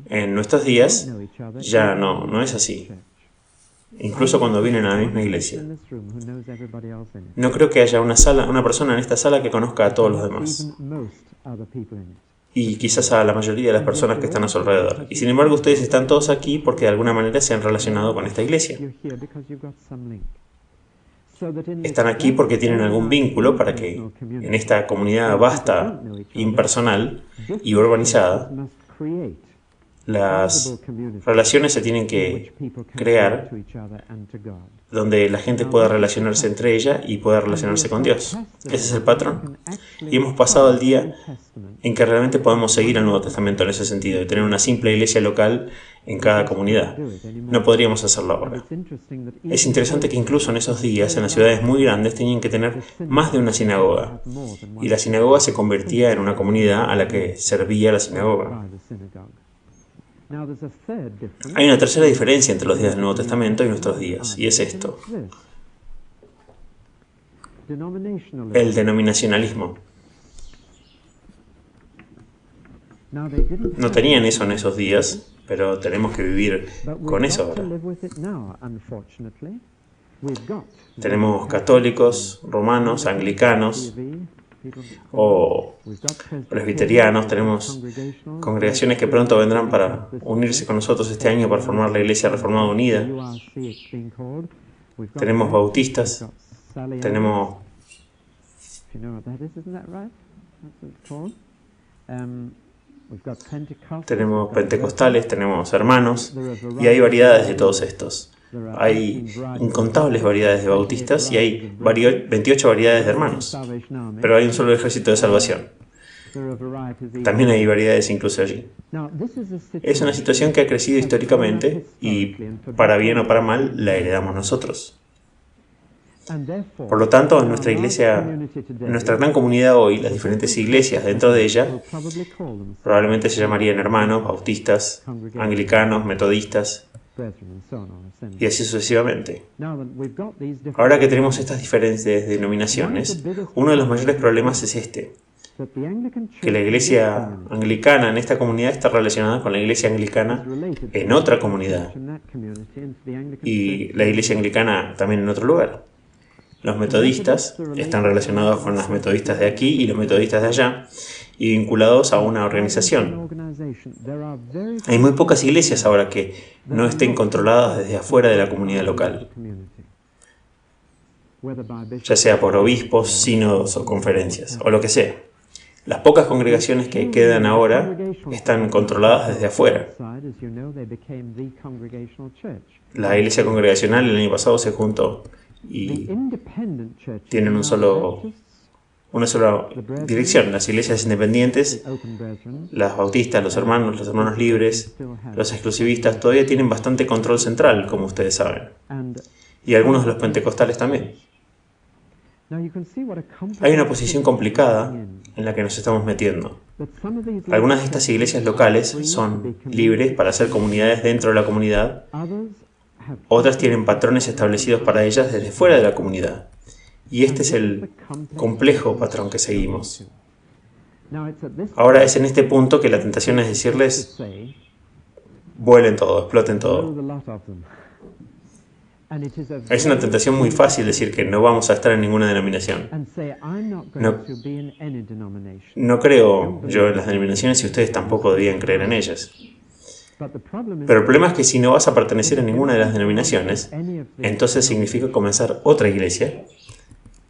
En nuestros días ya no es así. Incluso cuando vienen a la misma iglesia. No creo que haya una persona en esta sala que conozca a todos los demás. Y quizás a la mayoría de las personas que están a su alrededor. Y sin embargo, ustedes están todos aquí porque de alguna manera se han relacionado con esta iglesia. Están aquí porque tienen algún vínculo para que en esta comunidad vasta, impersonal y urbanizada, las relaciones se tienen que crear donde la gente pueda relacionarse entre ella y pueda relacionarse con Dios. Ese es el patrón. Y hemos pasado el día en que realmente podemos seguir el Nuevo Testamento en ese sentido, de tener una simple iglesia local en cada comunidad. No podríamos hacerlo ahora. Es interesante que incluso en esos días, en las ciudades muy grandes, tenían que tener más de una sinagoga. Y la sinagoga se convertía en una comunidad a la que servía la sinagoga. Hay una tercera diferencia entre los días del Nuevo Testamento y nuestros días, y es esto: el denominacionalismo. No tenían eso en esos días, pero tenemos que vivir con eso ahora. Tenemos católicos, romanos, anglicanos o presbiterianos, tenemos congregaciones que pronto vendrán para unirse con nosotros este año para formar la Iglesia Reformada Unida. Tenemos bautistas, tenemos pentecostales, tenemos hermanos, y hay variedades de todos estos. Hay incontables variedades de bautistas y hay 28 variedades de hermanos, pero hay un solo ejército de salvación. También hay variedades incluso allí. Es una situación que ha crecido históricamente y, para bien o para mal, la heredamos nosotros. Por lo tanto, en nuestra iglesia, en nuestra gran comunidad hoy, las diferentes iglesias dentro de ella probablemente se llamarían hermanos, bautistas, anglicanos, metodistas, y así sucesivamente. Ahora que tenemos estas diferentes denominaciones, uno de los mayores problemas es este: que la iglesia anglicana en esta comunidad está relacionada con la iglesia anglicana en otra comunidad y la iglesia anglicana también en otro lugar. Los metodistas están relacionados con los metodistas de aquí y los metodistas de allá y vinculados a una organización. Hay muy pocas iglesias ahora que no estén controladas desde afuera de la comunidad local, ya sea por obispos, sínodos o conferencias, o lo que sea. Las pocas congregaciones que quedan ahora están controladas desde afuera. La iglesia congregacional el año pasado se juntó y tienen una sola dirección. Las iglesias independientes, las bautistas, los hermanos libres, los exclusivistas, todavía tienen bastante control central, como ustedes saben. Y algunos de los pentecostales también. Hay una posición complicada en la que nos estamos metiendo. Algunas de estas iglesias locales son libres para hacer comunidades dentro de la comunidad, otras tienen patrones establecidos para ellas desde fuera de la comunidad. Y este es el complejo patrón que seguimos. Ahora es en este punto que la tentación es decirles, vuelen todo, exploten todo. Es una tentación muy fácil decir que no vamos a estar en ninguna denominación. No creo yo en las denominaciones y ustedes tampoco debían creer en ellas. Pero el problema es que si no vas a pertenecer a ninguna de las denominaciones, entonces significa comenzar otra iglesia,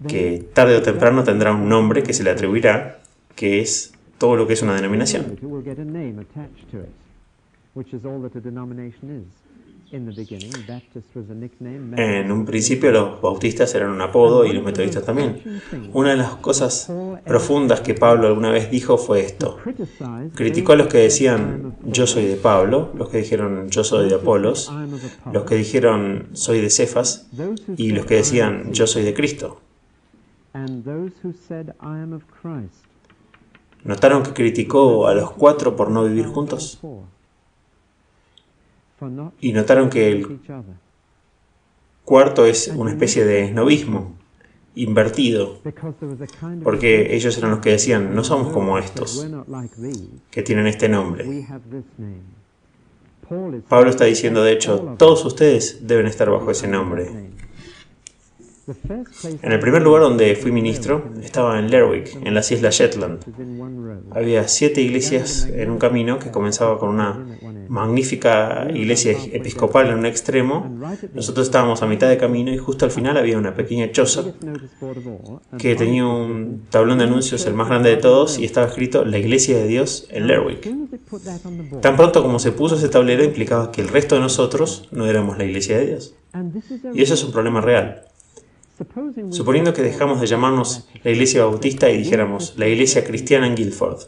que tarde o temprano tendrá un nombre que se le atribuirá, que es todo lo que es una denominación. En un principio los bautistas eran un apodo y los metodistas también. Una de las cosas profundas que Pablo alguna vez dijo fue esto. Criticó a los que decían yo soy de Pablo, los que dijeron yo soy de Apolos, los que dijeron soy de Cefas y los que decían yo soy de Cristo. ¿Notaron que criticó a los cuatro por no vivir juntos? Y notaron que el cuarto es una especie de esnovismo invertido, porque ellos eran los que decían, no somos como estos, que tienen este nombre. Pablo está diciendo, de hecho, todos ustedes deben estar bajo ese nombre. En el primer lugar donde fui ministro estaba en Lerwick, en las Islas Shetland. Había 7 iglesias en un camino que comenzaba con una magnífica iglesia episcopal en un extremo. Nosotros estábamos a mitad de camino y justo al final había una pequeña choza que tenía un tablón de anuncios, el más grande de todos, y estaba escrito la Iglesia de Dios en Lerwick. Tan pronto como se puso ese tablero implicaba que el resto de nosotros no éramos la Iglesia de Dios. Y eso es un problema real. Suponiendo que dejamos de llamarnos la Iglesia Bautista y dijéramos la Iglesia Cristiana en Guildford.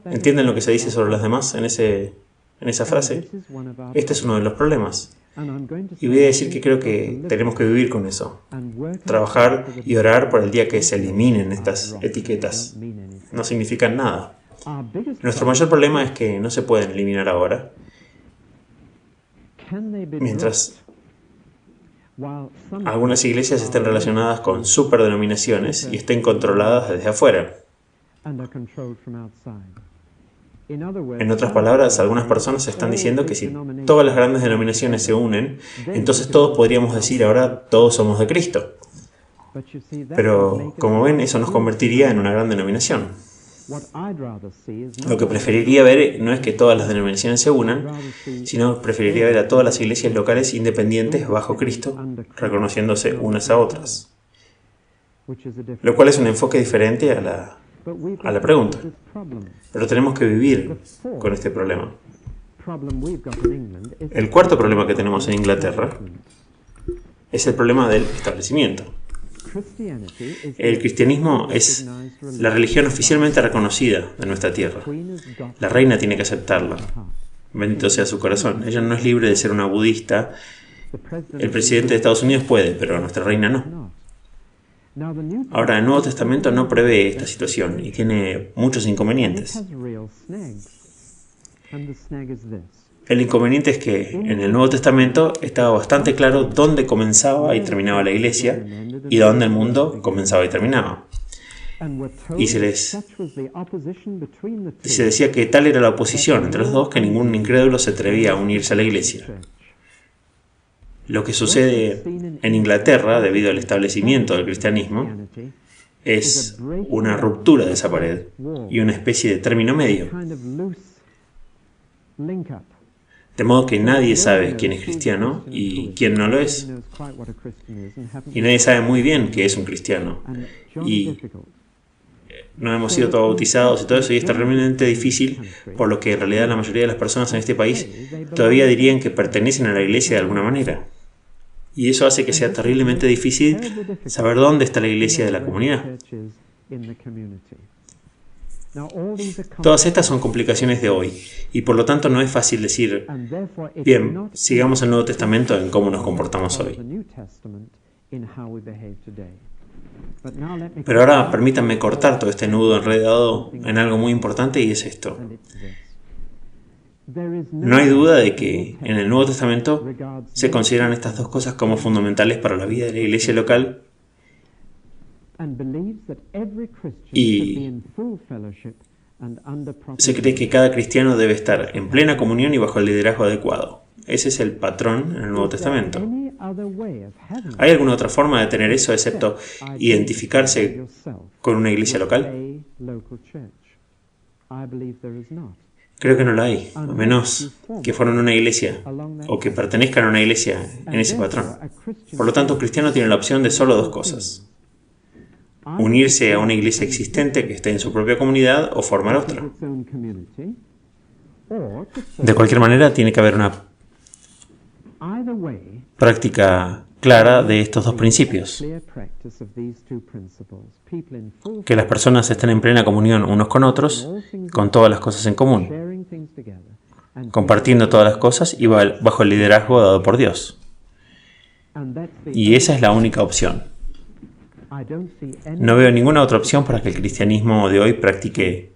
¿Entienden lo que se dice sobre los demás en esa frase? Este es uno de los problemas. Y voy a decir que creo que tenemos que vivir con eso. Trabajar y orar por el día que se eliminen estas etiquetas. No significan nada. Nuestro mayor problema es que no se pueden eliminar ahora. Mientras algunas iglesias estén relacionadas con superdenominaciones y estén controladas desde afuera. En otras palabras, algunas personas están diciendo que si todas las grandes denominaciones se unen, entonces todos podríamos decir ahora todos somos de Cristo. Pero, como ven, eso nos convertiría en una gran denominación. Lo que preferiría ver no es que todas las denominaciones se unan, sino preferiría ver a todas las iglesias locales independientes bajo Cristo, reconociéndose unas a otras. Lo cual es un enfoque diferente a la pregunta. Pero tenemos que vivir con este problema. El cuarto problema que tenemos en Inglaterra es el problema del establecimiento. El cristianismo es la religión oficialmente reconocida de nuestra tierra. La reina tiene que aceptarla. Bendito sea su corazón. Ella no es libre de ser una budista. El presidente de Estados Unidos puede, pero nuestra reina no. Ahora, el Nuevo Testamento no prevé esta situación y tiene muchos inconvenientes. El inconveniente es que en el Nuevo Testamento estaba bastante claro dónde comenzaba y terminaba la iglesia y dónde el mundo comenzaba y terminaba. Y se decía que tal era la oposición entre los dos que ningún incrédulo se atrevía a unirse a la iglesia. Lo que sucede en Inglaterra debido al establecimiento del cristianismo es una ruptura de esa pared y una especie de término medio. De modo que nadie sabe quién es cristiano y quién no lo es. Y nadie sabe muy bien qué es un cristiano. Y no hemos sido todos bautizados y todo eso, y es terriblemente difícil, por lo que en realidad la mayoría de las personas en este país todavía dirían que pertenecen a la iglesia de alguna manera. Y eso hace que sea terriblemente difícil saber dónde está la iglesia de la comunidad. Todas estas son complicaciones de hoy, y por lo tanto no es fácil decir, bien, sigamos el Nuevo Testamento en cómo nos comportamos hoy. Pero ahora permítanme cortar todo este nudo enredado en algo muy importante, y es esto. No hay duda de que en el Nuevo Testamento se consideran estas dos cosas como fundamentales para la vida de la iglesia local, y se cree que cada cristiano debe estar en plena comunión y bajo el liderazgo adecuado. Ese es el patrón en el Nuevo Testamento. ¿Hay alguna otra forma de tener eso excepto identificarse con una iglesia local? Creo que no la hay, a menos que fueran una iglesia o que pertenezcan a una iglesia en ese patrón. Por lo tanto, un cristiano tiene la opción de solo dos cosas: unirse a una iglesia existente que esté en su propia comunidad o formar otra. De cualquier manera, tiene que haber una práctica clara de estos dos principios. Que las personas estén en plena comunión unos con otros, con todas las cosas en común, compartiendo todas las cosas y bajo el liderazgo dado por Dios. Y esa es la única opción. No veo ninguna otra opción para que el cristianismo de hoy practique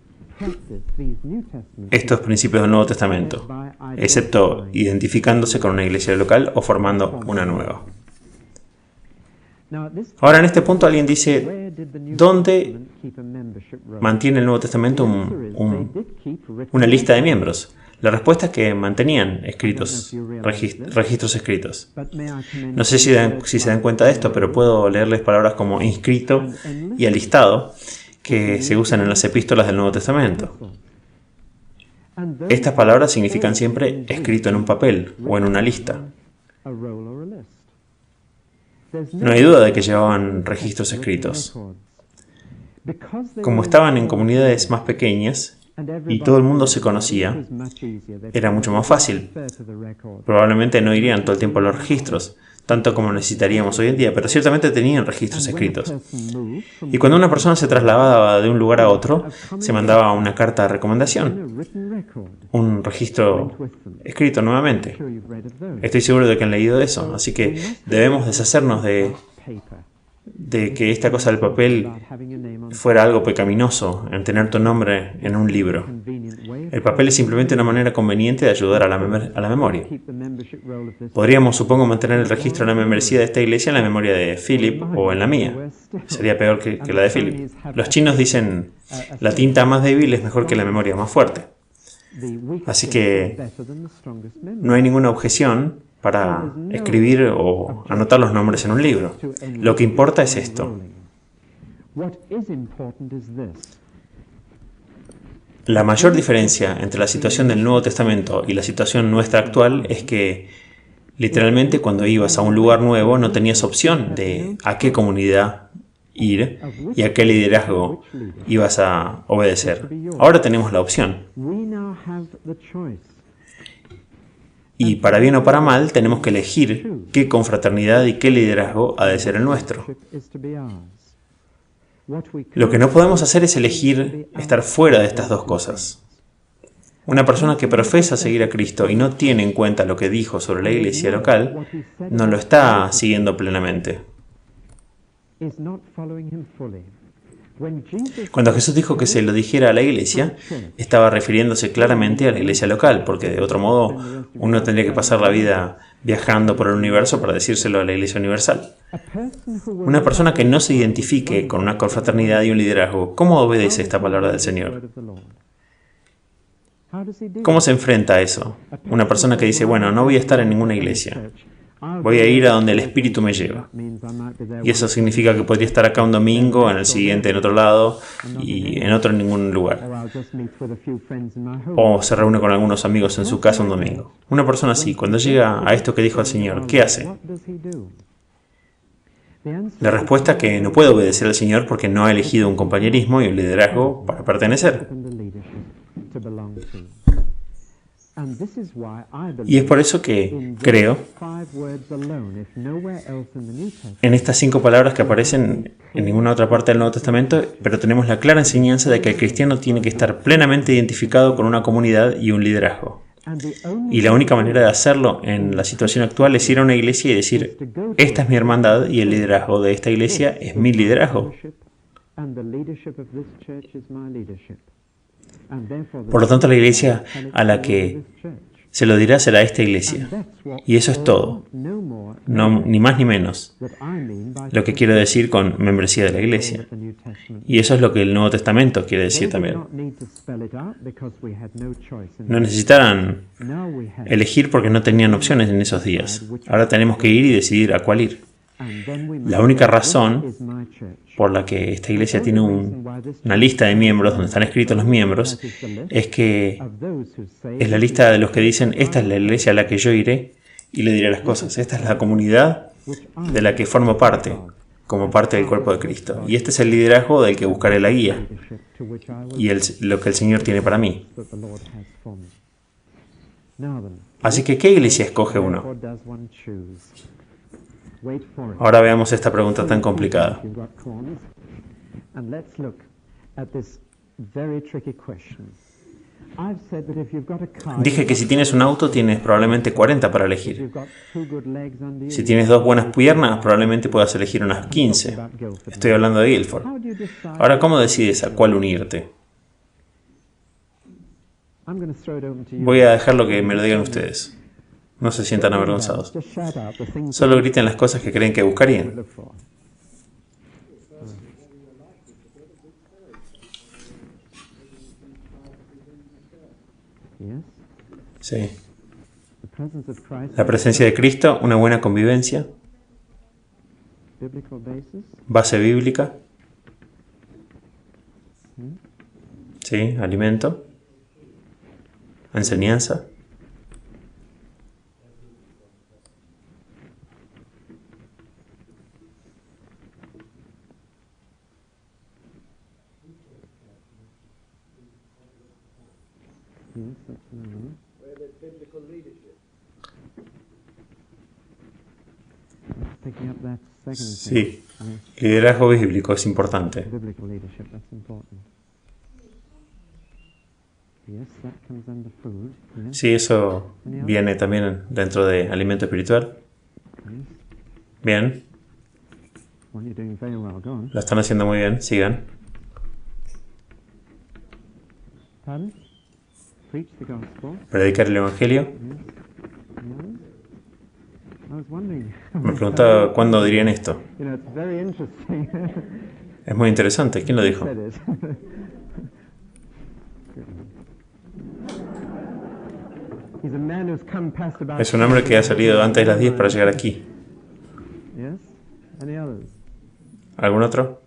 estos principios del Nuevo Testamento, excepto identificándose con una iglesia local o formando una nueva. Ahora, en este punto alguien dice, ¿dónde mantiene el Nuevo Testamento una lista de miembros? La respuesta es que mantenían registros escritos. No sé si se dan cuenta de esto, pero puedo leerles palabras como inscrito y alistado, que se usan en las epístolas del Nuevo Testamento. Estas palabras significan siempre escrito en un papel o en una lista. No hay duda de que llevaban registros escritos. Como estaban en comunidades más pequeñas y todo el mundo se conocía, era mucho más fácil. Probablemente no irían todo el tiempo a los registros, tanto como necesitaríamos hoy en día, pero ciertamente tenían registros escritos. Y cuando una persona se trasladaba de un lugar a otro, se mandaba una carta de recomendación, un registro escrito nuevamente. Estoy seguro de que han leído eso, así que debemos deshacernos de que esta cosa del papel fuera algo pecaminoso, en tener tu nombre en un libro. El papel es simplemente una manera conveniente de ayudar a la memoria. Podríamos, supongo, mantener el registro de la membresía de esta iglesia en la memoria de Philip o en la mía. Sería peor que la de Philip. Los chinos dicen, la tinta más débil es mejor que la memoria más fuerte. Así que no hay ninguna objeción para escribir o anotar los nombres en un libro. Lo que importa es esto. La mayor diferencia entre la situación del Nuevo Testamento y la situación nuestra actual es que, literalmente, cuando ibas a un lugar nuevo no tenías opción de a qué comunidad ir y a qué liderazgo ibas a obedecer. Ahora tenemos la opción. Y para bien o para mal, tenemos que elegir qué confraternidad y qué liderazgo ha de ser el nuestro. Lo que no podemos hacer es elegir estar fuera de estas dos cosas. Una persona que profesa seguir a Cristo y no tiene en cuenta lo que dijo sobre la iglesia local, no lo está siguiendo plenamente. Cuando Jesús dijo que se lo dijera a la iglesia, estaba refiriéndose claramente a la iglesia local, porque de otro modo uno tendría que pasar la vida viajando por el universo para decírselo a la iglesia universal. Una persona que no se identifique con una confraternidad y un liderazgo, ¿cómo obedece esta palabra del Señor? ¿Cómo se enfrenta a eso? Una persona que dice, bueno, no voy a estar en ninguna iglesia. Voy a ir a donde el Espíritu me lleva. Y eso significa que podría estar acá un domingo, en el siguiente en otro lado y en otro en ningún lugar. O se reúne con algunos amigos en su casa un domingo. Una persona así, cuando llega a esto que dijo el Señor, ¿qué hace? La respuesta es que no puede obedecer al Señor porque no ha elegido un compañerismo y un liderazgo para pertenecer. Y es por eso que creo en estas 5 palabras que aparecen en ninguna otra parte del Nuevo Testamento, pero tenemos la clara enseñanza de que el cristiano tiene que estar plenamente identificado con una comunidad y un liderazgo. Y la única manera de hacerlo en la situación actual es ir a una iglesia y decir, esta es mi hermandad y el liderazgo de esta iglesia es mi liderazgo. Por lo tanto, la iglesia a la que se lo dirá será esta iglesia. Y eso es todo. No, ni más ni menos. Lo que quiero decir con membresía de la iglesia. Y eso es lo que el Nuevo Testamento quiere decir también. No necesitaran elegir porque no tenían opciones en esos días. Ahora tenemos que ir y decidir a cuál ir. La única razón por la que esta iglesia tiene una lista de miembros donde están escritos los miembros es que es la lista de los que dicen, esta es la iglesia a la que yo iré y le diré las cosas. Esta es la comunidad de la que formo parte, como parte del cuerpo de Cristo. Y este es el liderazgo del que buscaré la guía y lo que el Señor tiene para mí. Así que, ¿qué iglesia escoge uno? Ahora veamos esta pregunta tan complicada. Dije que si tienes un auto tienes probablemente 40 para elegir. Si tienes dos buenas piernas probablemente puedas elegir unas 15. Estoy hablando de Guilford. Ahora, ¿cómo decides a cuál unirte? Voy a dejarlo que me lo digan ustedes. No se sientan avergonzados. Solo griten las cosas que creen que buscarían. Sí. La presencia de Cristo, una buena convivencia, base bíblica, sí, alimento, enseñanza. Sí, liderazgo bíblico es importante. Sí, eso viene también dentro de alimento espiritual. Bien. Lo están haciendo muy bien, sigan. Predicar el Evangelio. Me preguntaba cuándo dirían esto. Es muy interesante. ¿Quién lo dijo? Es un hombre que ha salido antes de las 10 para llegar aquí. ¿Algún otro?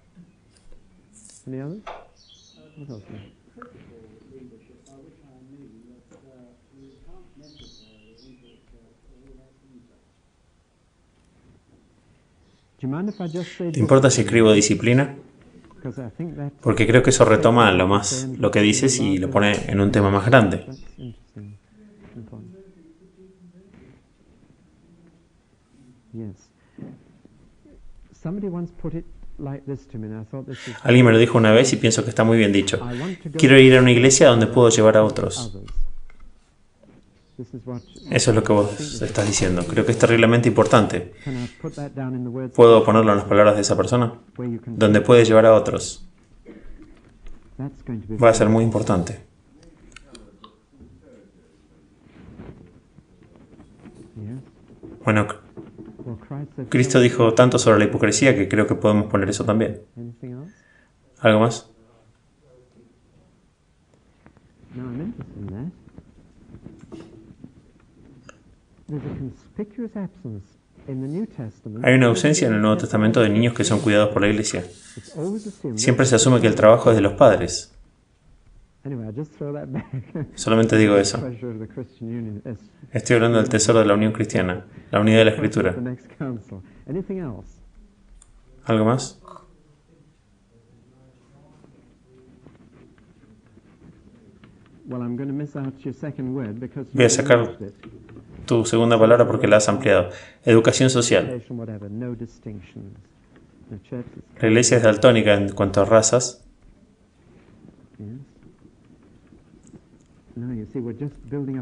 ¿Te importa si escribo disciplina? Porque creo que eso retoma lo que dices y lo pone en un tema más grande. Alguien me lo dijo una vez y pienso que está muy bien dicho. Quiero ir a una iglesia donde puedo llevar a otros. Eso es lo que vos estás diciendo. Creo que es terriblemente importante. ¿Puedo ponerlo en las palabras de esa persona? Donde puede llevar a otros. Va a ser muy importante. Bueno, Cristo dijo tanto sobre la hipocresía que creo que podemos poner eso también. ¿Algo más? Hay una ausencia en el Nuevo Testamento de niños que son cuidados por la iglesia. Siempre se asume que el trabajo es de los padres. Solamente digo eso. Estoy hablando del tesoro de la unión cristiana, la unidad de la Escritura. ¿Algo más? Voy a sacar tu segunda palabra porque la has ampliado. Educación social. La iglesia es daltónica en cuanto a razas.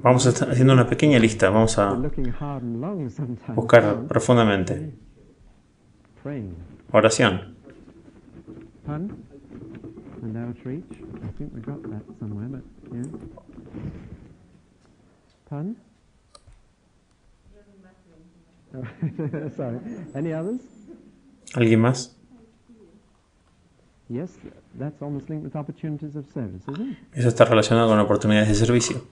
Vamos a estar haciendo una pequeña lista. Vamos a buscar profundamente. Oración. ¿Alguien más? Eso está relacionado con oportunidades de servicio.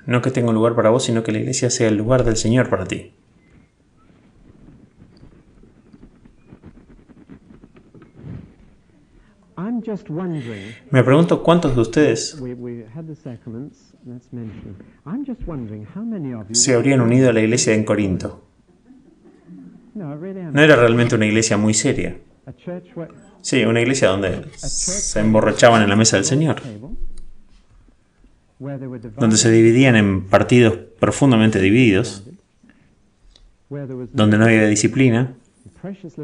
No que tenga un lugar para vos, sino que la iglesia sea el lugar del Señor para ti. Me pregunto cuántos de ustedes se habrían unido a la iglesia en Corinto. No era realmente una iglesia muy seria. Sí, una iglesia donde se emborrachaban en la mesa del Señor, donde se dividían en partidos profundamente divididos, donde no había disciplina,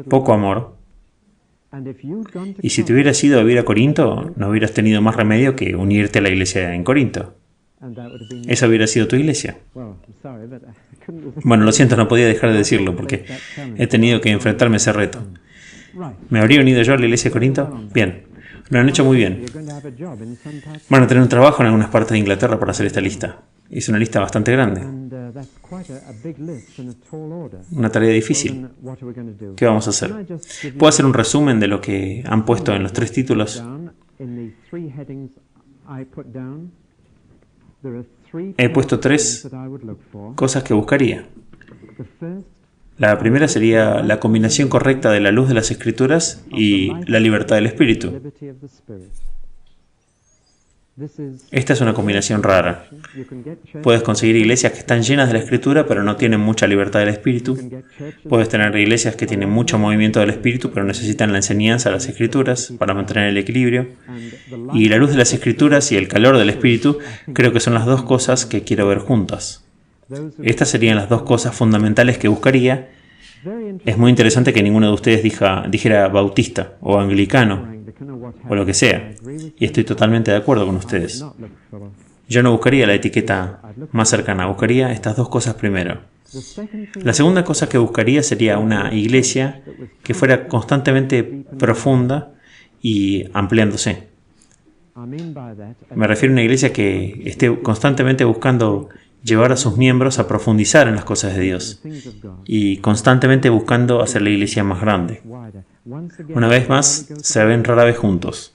poco amor. Y si te hubieras ido a vivir a Corinto, no hubieras tenido más remedio que unirte a la iglesia en Corinto. Esa hubiera sido tu iglesia. Bueno, lo siento, no podía dejar de decirlo porque he tenido que enfrentarme a ese reto. ¿Me habría unido yo a la iglesia de Corinto? Bien, lo han hecho muy bien. Van a tener un trabajo en algunas partes de Inglaterra para hacer esta lista. Es una lista bastante grande. Una tarea difícil. ¿Qué vamos a hacer? ¿Puedo hacer un resumen de lo que han puesto en los 3 títulos? He puesto 3 cosas que buscaría. La primera sería la combinación correcta de la luz de las Escrituras y la libertad del Espíritu. Esta es una combinación rara. Puedes conseguir iglesias que están llenas de la Escritura, pero no tienen mucha libertad del Espíritu. Puedes tener iglesias que tienen mucho movimiento del Espíritu, pero necesitan la enseñanza de las Escrituras para mantener el equilibrio. Y la luz de las Escrituras y el calor del Espíritu creo que son las 2 cosas que quiero ver juntas. Estas serían las 2 cosas fundamentales que buscaría. Es muy interesante que ninguno de ustedes dijera bautista o anglicano o lo que sea. Y estoy totalmente de acuerdo con ustedes. Yo no buscaría la etiqueta más cercana, buscaría estas 2 cosas primero. La segunda cosa que buscaría sería una iglesia que fuera constantemente profunda y ampliándose. Me refiero a una iglesia que esté constantemente buscando llevar a sus miembros a profundizar en las cosas de Dios y constantemente buscando hacer la iglesia más grande. Una vez más, se ven rara vez juntos.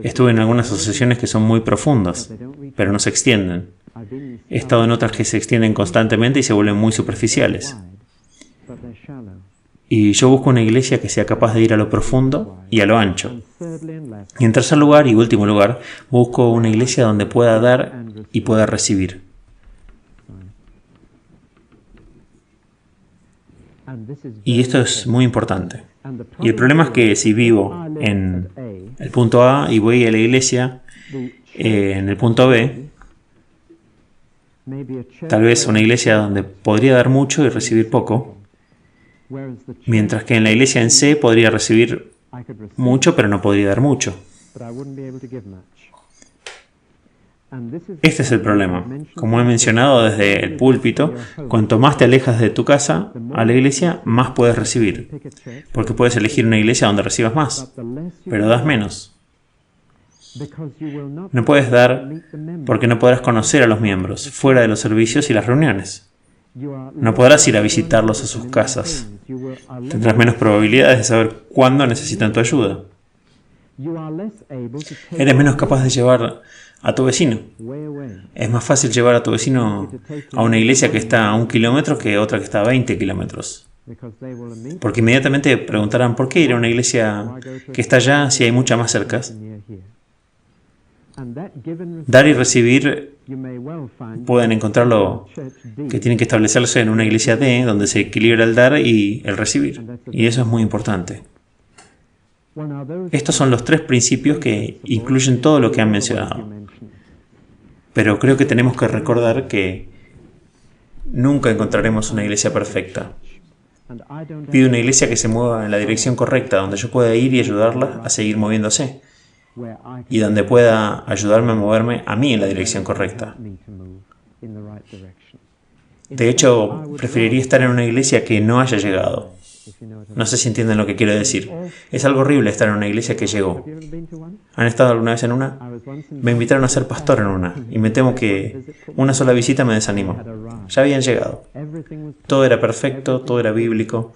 Estuve en algunas asociaciones que son muy profundas, pero no se extienden. He estado en otras que se extienden constantemente y se vuelven muy superficiales. Y yo busco una iglesia que sea capaz de ir a lo profundo y a lo ancho. Y en tercer lugar y último lugar, busco una iglesia donde pueda dar y pueda recibir. Y esto es muy importante. Y el problema es que si vivo en el punto A y voy a la iglesia en el punto B, tal vez una iglesia donde podría dar mucho y recibir poco, mientras que en la iglesia en C podría recibir mucho pero no podría dar mucho. Este es el problema. Como he mencionado desde el púlpito, cuanto más te alejas de tu casa a la iglesia, más puedes recibir. Porque puedes elegir una iglesia donde recibas más, pero das menos. No puedes dar porque no podrás conocer a los miembros fuera de los servicios y las reuniones. No podrás ir a visitarlos a sus casas. Tendrás menos probabilidades de saber cuándo necesitan tu ayuda. Eres menos capaz de llevar a tu vecino. Es más fácil llevar a tu vecino a una iglesia que está a 1 kilómetro que otra que está a 20 kilómetros. Porque inmediatamente preguntarán, ¿por qué ir a una iglesia que está allá si hay muchas más cerca? Dar y recibir pueden encontrarlo que tienen que establecerse en una iglesia D donde se equilibra el dar y el recibir. Y eso es muy importante. Estos son los 3 principios que incluyen todo lo que han mencionado. Pero creo que tenemos que recordar que nunca encontraremos una iglesia perfecta. Pido una iglesia que se mueva en la dirección correcta, donde yo pueda ir y ayudarla a seguir moviéndose, y donde pueda ayudarme a moverme a mí en la dirección correcta. De hecho, preferiría estar en una iglesia que no haya llegado. No sé si entienden lo que quiero decir. Es algo horrible estar en una iglesia que llegó. ¿Han estado alguna vez en una? Me invitaron a ser pastor en una, y me temo que una sola visita me desanimó. Ya habían llegado. Todo era perfecto, todo era bíblico,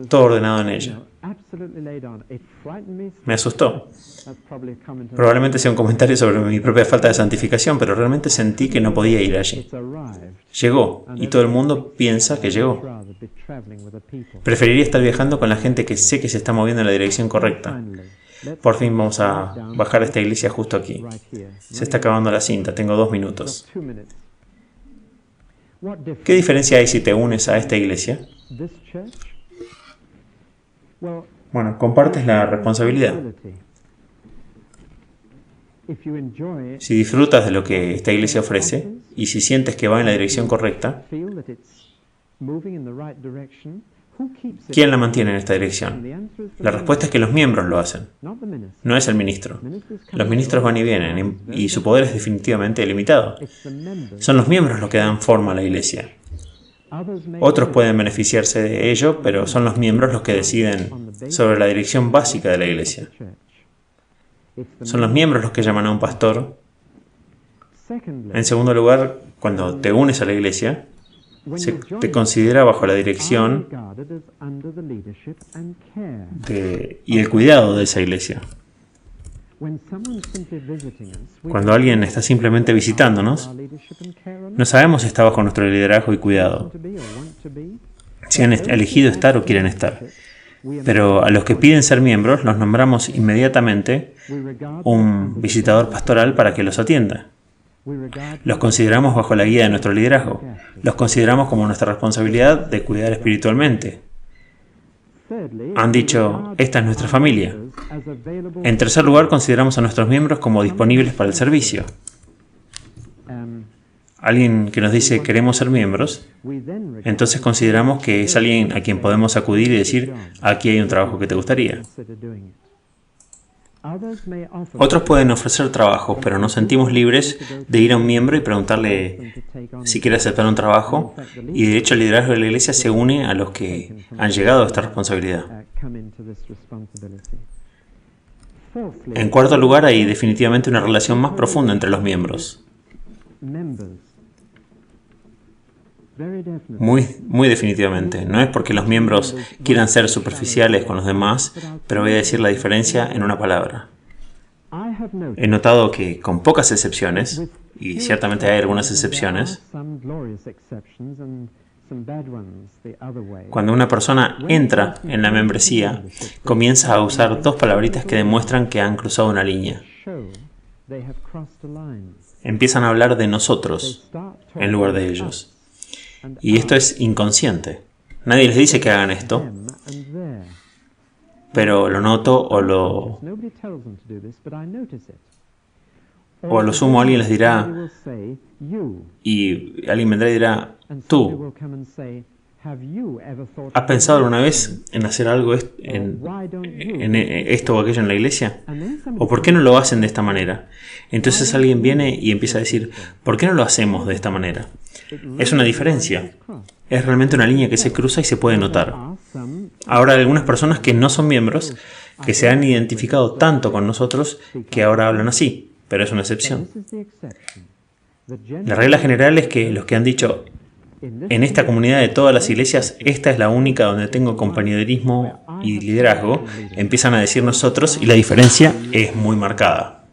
todo ordenado en ella. Me asustó. Probablemente sea un comentario sobre mi propia falta de santificación, pero realmente sentí que no podía ir allí. Llegó, y todo el mundo piensa que llegó. Preferiría estar viajando con la gente que sé que se está moviendo en la dirección correcta. Por fin vamos a bajar esta iglesia justo aquí. Se está acabando la cinta, tengo 2 minutos. ¿Qué diferencia hay si te unes a esta iglesia? Bueno, compartes la responsabilidad. Si disfrutas de lo que esta iglesia ofrece y si sientes que va en la dirección correcta, ¿quién la mantiene en esta dirección? La respuesta es que los miembros lo hacen. No es el ministro. Los ministros van y vienen y su poder es definitivamente limitado. Son los miembros los que dan forma a la iglesia. Otros pueden beneficiarse de ello, pero son los miembros los que deciden sobre la dirección básica de la iglesia. Son los miembros los que llaman a un pastor. En segundo lugar, cuando te unes a la iglesia, se te considera bajo la dirección y el cuidado de esa iglesia. Cuando alguien está simplemente visitándonos, no sabemos si está bajo nuestro liderazgo y cuidado, si han elegido estar o quieren estar. Pero a los que piden ser miembros los nombramos inmediatamente un visitador pastoral para que los atienda. Los consideramos bajo la guía de nuestro liderazgo. Los consideramos como nuestra responsabilidad de cuidar espiritualmente. Han dicho, esta es nuestra familia. En tercer lugar, consideramos a nuestros miembros como disponibles para el servicio. Alguien que nos dice queremos ser miembros, entonces consideramos que es alguien a quien podemos acudir y decir, aquí hay un trabajo que te gustaría. Otros pueden ofrecer trabajos, pero nos sentimos libres de ir a un miembro y preguntarle si quiere aceptar un trabajo, y de hecho el liderazgo de la iglesia se une a los que han llegado a esta responsabilidad. En cuarto lugar, hay definitivamente una relación más profunda entre los miembros. Muy definitivamente. No es porque los miembros quieran ser superficiales con los demás, pero voy a decir la diferencia en una palabra. He notado que, con pocas excepciones, y ciertamente hay algunas excepciones, cuando una persona entra en la membresía, comienza a usar 2 palabritas que demuestran que han cruzado una línea. Empiezan a hablar de nosotros en lugar de ellos. Y esto es inconsciente. Nadie les dice que hagan esto, pero lo noto o a lo sumo alguien les dirá, y alguien vendrá y dirá, tú, ¿has pensado alguna vez en hacer algo en esto o aquello en la iglesia? ¿O por qué no lo hacen de esta manera? Entonces alguien viene y empieza a decir, ¿por qué no lo hacemos de esta manera? Es una diferencia. Es realmente una línea que se cruza y se puede notar. Ahora hay algunas personas que no son miembros, que se han identificado tanto con nosotros, que ahora hablan así, pero es una excepción. La regla general es que los que han dicho, en esta comunidad de todas las iglesias, esta es la única donde tengo compañerismo y liderazgo, empiezan a decir nosotros, y la diferencia es muy marcada.